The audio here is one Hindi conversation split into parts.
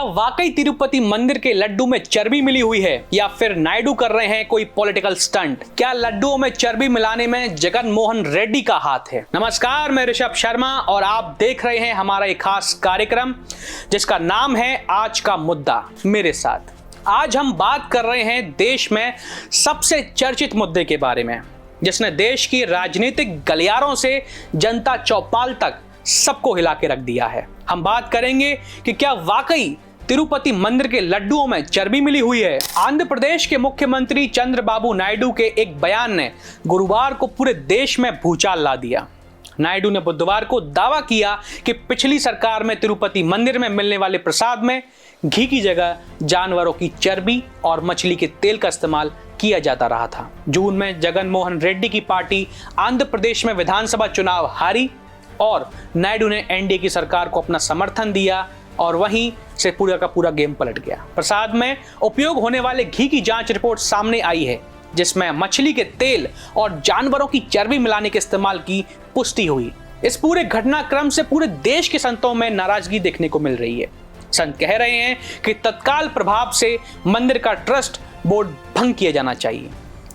वाकई तिरुपति मंदिर के लड्डू में चर्बी मिली हुई है या फिर नायडू कर रहे हैं कोई पॉलिटिकल स्टंट? क्या लड्डुओं में चर्बी मिलाने में जगन मोहन रेड्डी का हाथ है? नमस्कार, मैं ऋषभ शर्मा और आप देख रहे हैं हमारा एक खास कार्यक्रम जिसका नाम है आज का मुद्दा मेरे साथ। आज हम बात कर रहे हैं देश में सबसे चर्चित मुद्दे के बारे में, जिसने देश की राजनीतिक गलियारों से जनता चौपाल तक सबको हिला के रख दिया है। हम बात करेंगे कि क्या वाकई तिरुपति मंदिर के लड्डुओं में चर्बी मिली हुई है। आंध्र प्रदेश के मुख्यमंत्री चंद्रबाबू नायडू के एक बयान ने गुरुवार को पूरे देश में भूचाल ला दिया। नायडू ने बुधवार को दावा किया कि पिछली सरकार में तिरुपति मंदिर में मिलने वाले प्रसाद में घी की जगह जानवरों की चर्बी और मछली के तेल का इस्तेमाल किया जाता रहा था। जून में जगन मोहन रेड्डी की पार्टी आंध्र प्रदेश में विधानसभा चुनाव हारी और नायडू ने एनडीए की सरकार को अपना समर्थन दिया और वहीं से पूरा का पूरा गेम पलट गया। प्रसाद में उपयोग होने वाले घी की जांच रिपोर्ट सामने आई है, जिसमें मछली के तेल और जानवरों की चर्बी मिलाने के इस्तेमाल की पुष्टि हुई। इस पूरे घटनाक्रम से पूरे देश के संतों में नाराजगी देखने को मिल रही है। संत कह रहे हैं कि तत्काल प्रभाव से मंदिर का ट्रस्ट बोर्ड भंग किया जाना चाहिए,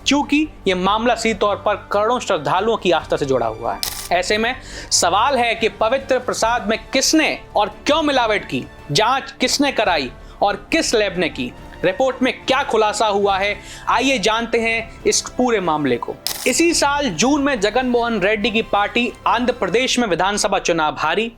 क्योंकि यह मामला सीधे तौर पर करोड़ों श्रद्धालुओं की आस्था से जुड़ा हुआ है। ऐसे में सवाल है कि पवित्र प्रसाद में किसने और क्यों मिलावट की, जांच किसने कराई और किस लैब ने की, रिपोर्ट में क्या खुलासा हुआ है, आइए जानते हैं इस पूरे मामले को। इसी साल जून में जगन मोहन रेड्डी की पार्टी आंध्र प्रदेश में विधानसभा चुनाव हारी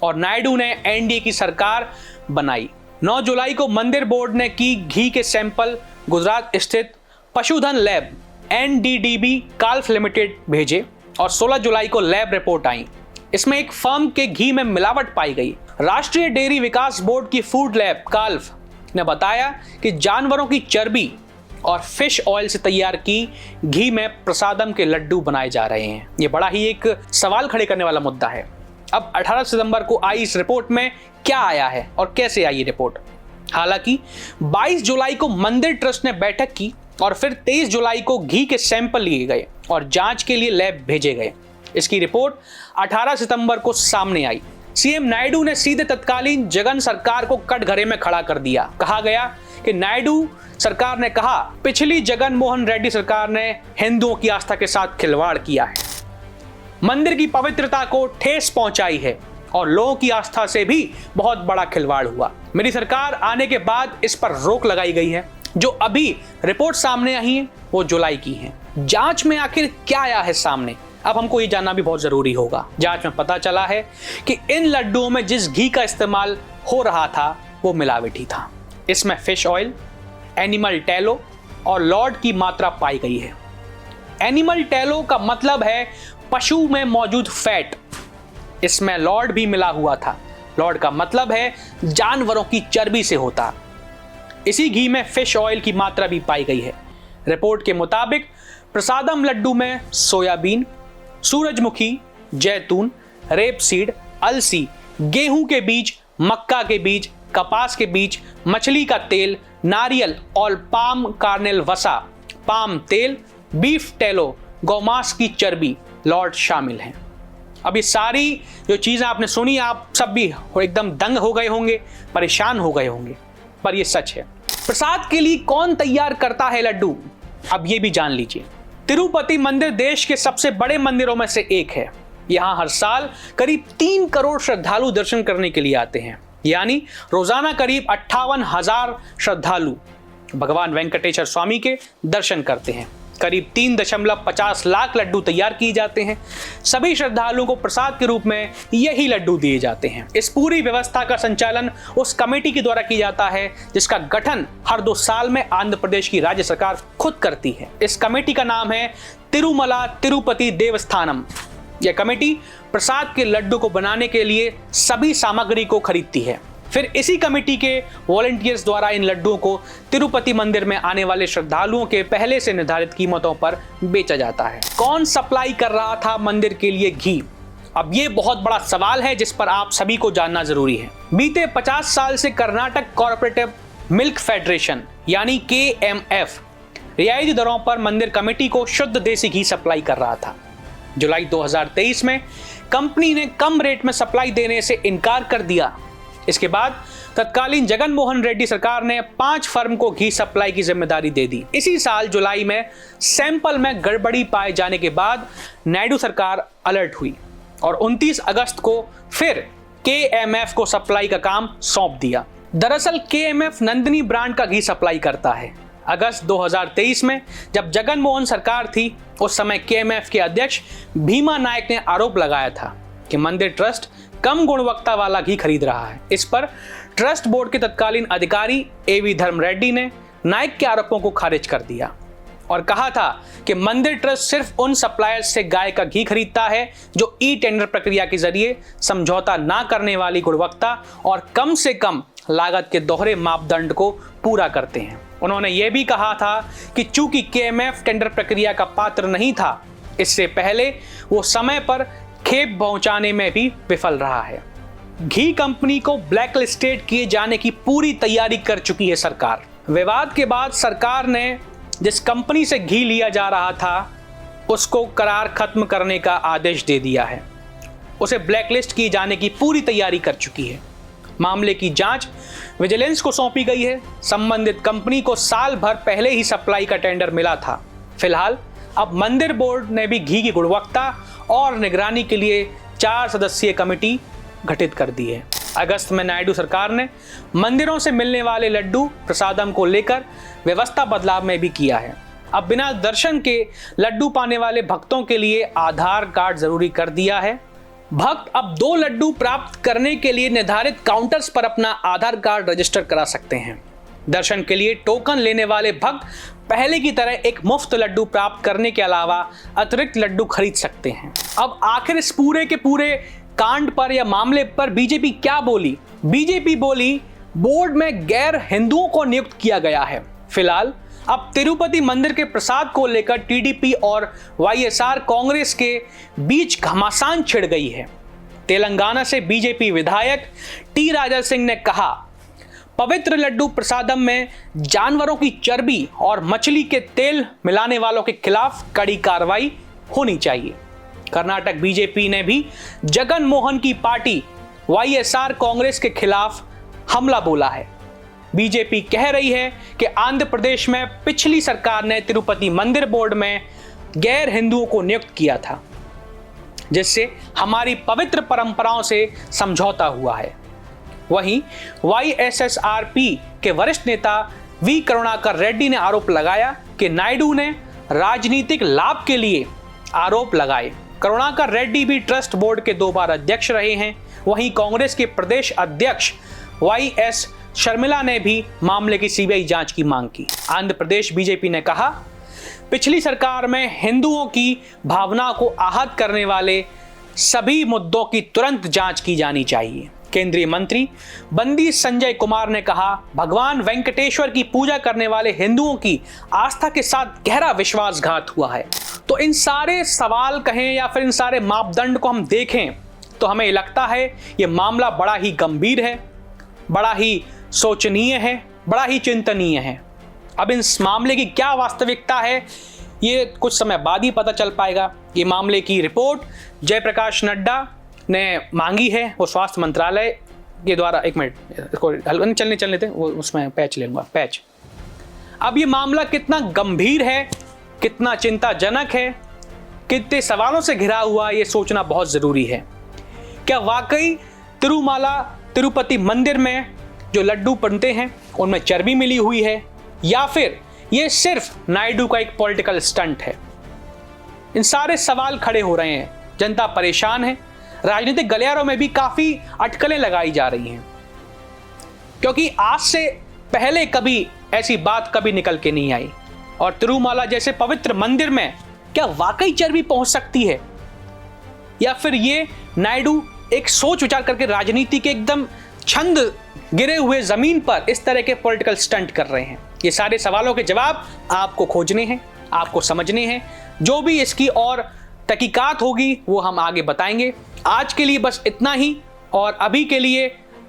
और नायडू ने एनडीए की सरकार बनाई। 9 जुलाई को मंदिर बोर्ड ने की घी के सैंपल गुजरात स्थित पशुधन लैब एनडीडीबी काल्फ लिमिटेड भेजे और 16 जुलाई को लैब रिपोर्ट आई। इसमें एक फर्म के घी में मिलावट पाई गई। राष्ट्रीय डेयरी विकास बोर्ड की फूड लैब काल्फ ने बताया कि जानवरों की चर्बी और फिश ऑयल से तैयार की घी में प्रसादम के लड्डू बनाए जा रहे हैं। ये बड़ा ही एक सवाल खड़े करने वाला मुद्दा है। अब 18 सितंबर को आई इस रिपोर्ट में क्या आया है और कैसे आई ये रिपोर्ट? हालांकि 22 जुलाई को मंदिर ट्रस्ट ने बैठक की और फिर 23 जुलाई को घी के सैंपल लिए गए और जांच के लिए लैब भेजे गए। इसकी रिपोर्ट 18 सितंबर को सामने आई। सीएम नायडू ने सीधे तत्कालीन जगन सरकार को कटघरे में खड़ा कर दिया। कहा गया कि नायडू सरकार ने कहा पिछली जगन मोहन रेड्डी सरकार ने हिंदुओं की आस्था के साथ खिलवाड़ किया है, मंदिर की पवित्रता को ठेस पहुंचाई है और लोगों की आस्था से भी बहुत बड़ा खिलवाड़ हुआ। मेरी सरकार आने के बाद इस पर रोक लगाई गई है। जो अभी रिपोर्ट सामने आई है वो जुलाई की है। जांच में आखिर क्या आया है सामने, अब हमको ये जानना भी बहुत जरूरी होगा। जांच में पता चला है कि इन लड्डुओं में जिस घी का इस्तेमाल हो रहा था वो मिलावटी था। इसमें फिश ऑयल, एनिमल टैलो और लॉर्ड की मात्रा पाई गई है। एनिमल टैलो का मतलब है पशु में मौजूद फैट। इसमें लॉर्ड भी मिला हुआ था। लॉर्ड का मतलब है जानवरों की चर्बी से होता। इसी घी में फिश ऑयल की मात्रा भी पाई गई है। रिपोर्ट के मुताबिक प्रसादम लड्डू में सोयाबीन, सूरजमुखी, जैतून, रेपसीड, अलसी, गेहूं के बीज, मक्का के बीज, कपास के बीज, मछली का तेल, नारियल और पाम कार्नेल वसा, पाम तेल, बीफ टैलो, गौमांस की चर्बी, लॉर्ड शामिल हैं। अब ये सारी जो चीजें आपने सुनी, आप सब भी एकदम दंग हो गए होंगे, परेशान हो गए होंगे, पर ये सच है। प्रसाद के लिए कौन तैयार करता है लड्डू, अब ये भी जान लीजिए। तिरुपति मंदिर देश के सबसे बड़े मंदिरों में से एक है। यहाँ हर साल करीब 3 करोड़ श्रद्धालु दर्शन करने के लिए आते हैं, यानी रोजाना करीब 58,000 श्रद्धालु भगवान वेंकटेश्वर स्वामी के दर्शन करते हैं। करीब 3.50 लाख लड्डू तैयार किए जाते हैं। सभी श्रद्धालुओं को प्रसाद के रूप में यही लड्डू दिए जाते हैं। इस पूरी व्यवस्था का संचालन उस कमेटी के द्वारा किया जाता है जिसका गठन हर 2 साल में आंध्र प्रदेश की राज्य सरकार खुद करती है। इस कमेटी का नाम है तिरुमला तिरुपति देवस्थानम। यह कमेटी प्रसाद के लड्डू को बनाने के लिए सभी सामग्री को खरीदती है। फिर इसी कमेटी के वॉलंटियर्स द्वारा इन लड्डुओं को तिरुपति मंदिर में आने वाले श्रद्धालुओं के पहले से निर्धारित कीमतों पर बेचा जाता है। कौन सप्लाई कर रहा था मंदिर के लिए घी? अब ये बहुत बड़ा सवाल है जिस पर आप सभी को जानना जरूरी है। बीते 50 साल से कर्नाटक कोऑपरेटिव मिल्क फेडरेशन यानी KMF रियायती दरों पर मंदिर कमेटी को शुद्ध देसी घी सप्लाई कर रहा था। जुलाई 2023 में कंपनी ने कम रेट में सप्लाई देने से इनकार कर दिया इसके बाद तत्कालीन जगन मोहन रेड्डी सरकार ने 5 फर्म को घी सप्लाई की जिम्मेदारी दे दी। इसी साल जुलाई में सैंपल में गड़बड़ी पाए जाने के बाद नायडू सरकार अलर्ट हुई और 29 अगस्त को फिर KMF को सप्लाई का काम सौंप दिया। दरअसल KMF नंदिनी ब्रांड का घी सप्लाई करता है। अगस्त 2023 में जब जगन मोहन सरकार थी, उस समय KMF के अध्यक्ष भीमा नायक ने आरोप लगाया था कि मंदिर ट्रस्ट कम गुणवत्ता वाला घी खरीद रहा है। इस पर ट्रस्ट बोर्ड के तत्कालीन अधिकारी AV धर्म रेड्डी ने नायक के आरोपों को खारिज कर दिया और कहा था कि मंदिर ट्रस्ट सिर्फ उन सप्लायर्स से गाय का घी खरीदता है जो ई-टेंडर प्रक्रिया के जरिए समझौता ना करने वाली गुणवत्ता और कम से कम लागत के दोहरे मापदंड को पूरा करते हैं। उन्होंने यह भी कहा था कि चूंकि KMF टेंडर प्रक्रिया का पात्र नहीं था, इससे पहले वो समय पर खेप पहुंचाने में भी विफल रहा है। घी कंपनी को ब्लैकलिस्टेड किए जाने की पूरी तैयारी कर चुकी है सरकार। विवाद के बाद सरकार ने जिस कंपनी से घी लिया जा रहा था, उसको करार खत्म करने का आदेश दे दिया है। उसे ब्लैकलिस्ट किए जाने की पूरी तैयारी कर चुकी है। मामले की जांच विजिलेंस को सौंपी गई है। संबंधित कंपनी को साल भर पहले ही सप्लाई का टेंडर मिला था। फिलहाल अब मंदिर बोर्ड ने भी घी की गुणवत्ता और निगरानी के लिए 4 सदस्यीय कमेटी गठित कर दी है। अगस्त में नायडू सरकार ने मंदिरों से मिलने वाले लड्डू प्रसादम को लेकर व्यवस्था बदलाव में भी किया है। अब बिना दर्शन के लड्डू पाने वाले भक्तों के लिए आधार कार्ड जरूरी कर दिया है। भक्त अब 2 लड्डू प्राप्त करने के लिए निर्धारित काउंटर्स पर अपना आधार कार्ड रजिस्टर करा सकते हैं। दर्शन के लिए टोकन लेने वाले भक्त पहले की तरह एक मुफ्त लड्डू प्राप्त करने के अलावा अतिरिक्त लड्डू खरीद सकते हैं। अब आखिर इस पूरे के पूरे कांड पर या मामले पर बीजेपी क्या बोली? बीजेपी बोली, बोर्ड में गैर हिंदुओं को नियुक्त किया गया है। फिलहाल अब तिरुपति मंदिर के प्रसाद को लेकर TDP और YSR कांग्रेस के बीच घमासान छिड़ गई है। तेलंगाना से बीजेपी विधायक T राजा सिंह ने कहा, पवित्र लड्डू प्रसादम में जानवरों की चर्बी और मछली के तेल मिलाने वालों के खिलाफ कड़ी कार्रवाई होनी चाहिए। कर्नाटक बीजेपी ने भी जगन मोहन की पार्टी YSR कांग्रेस के खिलाफ हमला बोला है। बीजेपी कह रही है कि आंध्र प्रदेश में पिछली सरकार ने तिरुपति मंदिर बोर्ड में गैर हिंदुओं को नियुक्त किया था, जिससे हमारी पवित्र परंपराओं से समझौता हुआ है। वहीं YSSRP के वरिष्ठ नेता V करुणाकर रेड्डी ने आरोप लगाया कि नायडू ने राजनीतिक लाभ के लिए आरोप लगाए। करुणाकर रेड्डी भी ट्रस्ट बोर्ड के 2 बार अध्यक्ष रहे हैं। वहीं कांग्रेस के प्रदेश अध्यक्ष YS शर्मिला ने भी मामले की CBI जांच की मांग की। आंध्र प्रदेश बीजेपी ने कहा, पिछली सरकार में हिंदुओं की भावना को आहत करने वाले सभी मुद्दों की तुरंत जांच की जानी चाहिए। केंद्रीय मंत्री बंदी संजय कुमार ने कहा, भगवान वेंकटेश्वर की पूजा करने वाले हिंदुओं की आस्था के साथ गहरा विश्वासघात हुआ है। तो इन सारे सवाल कहें या फिर इन सारे मापदंड को हम देखें तो हमें लगता है ये मामला बड़ा ही गंभीर है, बड़ा ही सोचनीय है, बड़ा ही चिंतनीय है। अब इस मामले की क्या वास्तविकता है, ये कुछ समय बाद ही पता चल पाएगा। ये मामले की रिपोर्ट जयप्रकाश नड्डा ने मांगी है, वो स्वास्थ्य मंत्रालय के द्वारा। एक मिनट, इसको चलने थे, वो उसमें पैच ले लूंगा, पैच। अब ये मामला कितना गंभीर है, कितना चिंताजनक है, कितने सवालों से घिरा हुआ, ये सोचना बहुत जरूरी है। क्या वाकई तिरुपति मंदिर में जो लड्डू बनते हैं उनमें चर्बी मिली हुई है, या फिर ये सिर्फ नायडू का एक पॉलिटिकल स्टंट है? इन सारे सवाल खड़े हो रहे हैं, जनता परेशान है। राजनीतिक गलियारों में भी काफी अटकलें लगाई जा रही हैं, क्योंकि आज से पहले कभी ऐसी बात कभी निकल के नहीं आई। और तिरुमाला जैसे पवित्र मंदिर में क्या वाकई चर्बी पहुंच सकती है, या फिर ये नायडू एक सोच विचार करके राजनीति के एकदम छंद गिरे हुए जमीन पर इस तरह के पॉलिटिकल स्टंट कर रहे हैं? ये सारे सवालों के जवाब आपको खोजने हैं, आपको समझने हैं। जो भी इसकी और तहकीकात होगी वो हम आगे बताएंगे। आज के लिए बस इतना ही, और अभी के लिए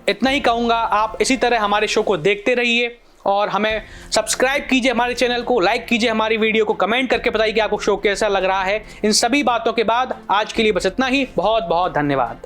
इतना ही कहूँगा। आप इसी तरह हमारे शो को देखते रहिए और हमें सब्सक्राइब कीजिए, हमारे चैनल को लाइक कीजिए, हमारी वीडियो को कमेंट करके बताइए कि आपको शो कैसा लग रहा है। इन सभी बातों के बाद आज के लिए बस इतना ही। बहुत बहुत धन्यवाद।